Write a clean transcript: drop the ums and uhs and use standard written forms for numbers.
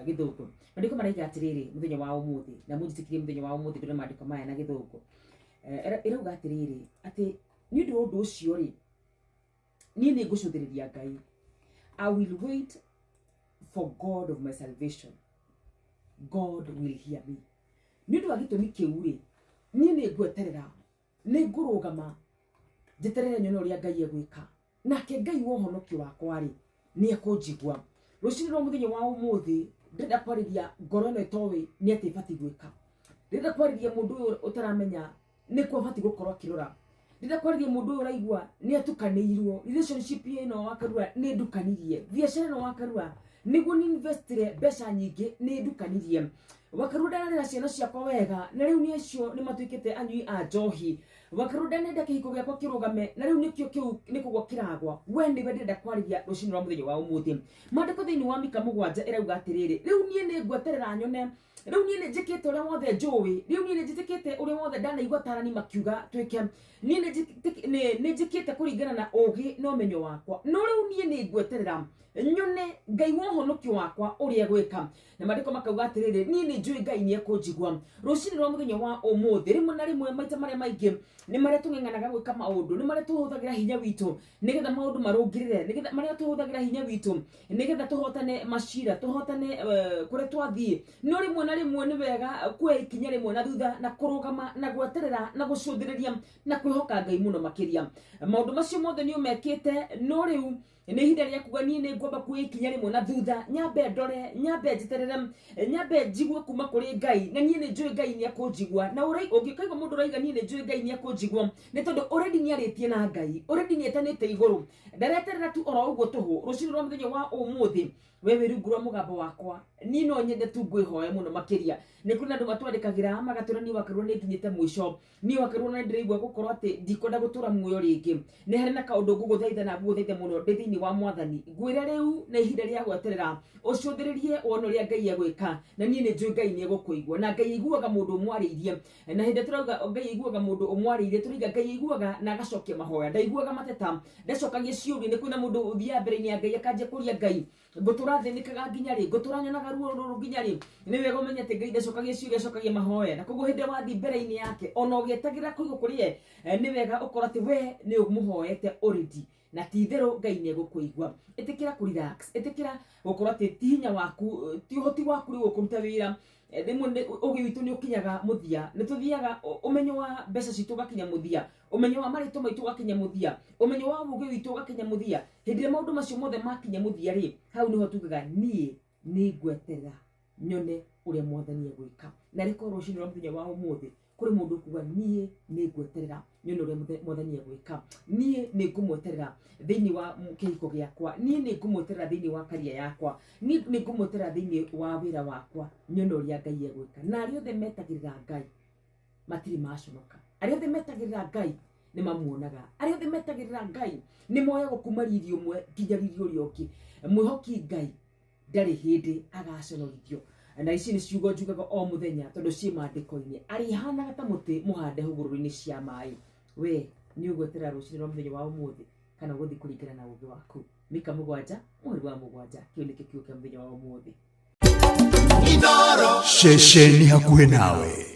githungu mandiko maraiga atiriri muthenya wa umuthi na munjitikirie muthenya wa umuthi ndona mandiko maya na githungu irauga atiriri ati ni undu ucio ri ni ngucuthiriria Ngai. I will wait for God of my salvation. God will hear me. Ni undu agitumi kiu ri ni ngweterera ni ngurugama jeterere nyono ria Ngai egwika nake Ngai wo honokio wakwa ri ni ekunjigua rucini ro muthenya wa umuthi ndenda kwariria ngoro no itowi ni ati bati gwika ndenda kwariria mundu uyu utaramenya ni kwa bati gukorwa kirora ndenda kwariria mundu uyu uraigua ni atukanirwo relationship ino wakarua ni ndukanirie biashara no wakarua niguo ni investire mbeca nyingi ni ndukanirie wakarua ndararira ciana ciakwa wega na riu ni acio ni matuikite anyui a njohi wakarua ndarenda kihiko giakwa kirugame na riu nikio kiu nikugwa kiragwa we ni ndenda kwariria rucini rwa muthenya wa umuthi mandiko thiini wa Mika 7 irauga atiriri riu nie ni ngweterera nyone riu nie ni njikite uria wothe njui riu nie ni njitikite uria wothe ndanaigua tarani makiuga twike nie ni njikite kuringana na ugi no menyo wakwa no riu nie ni ngweterera nyone Ngai wo honokio wakwa uria gwika na mandiko makauga atiriri nie ni njui Ngai ni ekunjigua rucini rwa muthenya wa umuthi rimwe na rimwe maita maria maingi ni maria tungenganaga gwika maundu ni maria tuhuthagira hinya witu nigetha maundu marungirire nigetha maria tuhuthagira hinya witu nigetha tuhotane mashira tuhotane kuria twathie no rimwe na rimwe ni wega kuoya ikinya rimwe na thutha na kurugama na gweterera na gucuthiriria na kwihoka Ngai muno makiria maundu macio mothe ni umekite no riu ni hinda ria kuga nie ni ngomba kuoya ikinya rimwe na thutha nyambe ndore nyambe njiterere nyambe njigue kuma kuri Ngai na nie ni njui Ngai ni ekunjigua na ungikaigua mundu raiga nie ni njui Ngai ni ekunjigua ni tondu already ni aritie na Ngai already ni etanite iguru ndareterera tu oro uguo tuhu rucini rwa muthenya wa umuthi wewe rugura mugambo wakwa ni no nyende tu ngwihoe muno makiria ni kuna ndu matwandikagira magaturani wakarwo ni nginyite mwisho ni wakarwo na ndiraigua gukorwo ati ndikonda gutura muoyo ringi ni hari na kaundu nguguthaitha na nguguthaitha muno ndi thiini wa mwathani ngwira riu na ihinda ria gweterera ucuthiririe wono ria Ngai egwika na nie ni njui Ngai ni egukuigua na Ngai iguaga mundu umwariirie na hinda turauga Ngai iguaga mundu umwariirie turiga Ngai iguaga na agacokia mahoya ndaiguaga mateta ndacokagia ciuri ni kuna mundu uthia mbere-ini ya Ngai akanje kuria Ngai ngutura thinikaga nginya ri ngutura nyonaga ruo ruru nginya ri ni wega umenya ati Ngai ndacokagia ciuri acokagia mahoya na koguo hindi wathi mbere-ini yake ona ugetagira kuigo kurie ni wega ukora ati we ni umuhoete already na titheru Ngai ni egukuigua itikira ku relax itikira gukora ati tihinya waku ti uhoti waku ri ukuruta wira rimwe ugi witu ni ukinyaga muthia ni tuthiaga umenyo wa mbeca citu gakinya muthia umenyo wa marito maitu gakinya muthia umenyo wa ugi witu gakinya muthia hindi maundu macio mothe makinya muthia ri hau niho tugaga nie ni ngweterera nyone uria mwathani egwika na riko rucini rwa muthenya wa umuthi kuri mundu kuga nie ni ngweterera nyone uria mwathani egwika nie ni ngumweterera thiini wa kihiko giakwa nie ni ngumweterera thiini wa karia yakwa nie ni ngumweterera thiini wa wira wakwa nyone uria Ngai egwika na aria othe metagirira Ngai matiri maconoka aria othe metagirira Ngai ni mamuonaga aria othe metagirira Ngai ni moyago kuma riri umwe nginya riri uria ungi mwihoki Ngai ndari hindi agaconorithio na ici ni ciugo njugaga o muthenya tondu ci mandiko-ini ari hanaga ta muti muhande hugururu-ini cia mai we ni ugweterera rucini rwa muthenya wa umuthi kana guthi kuringana na ugi waku Mika 7 mweri wa 7 kio ni kiugo kia muthenya wa umuthi shesheni hakuhe nawe.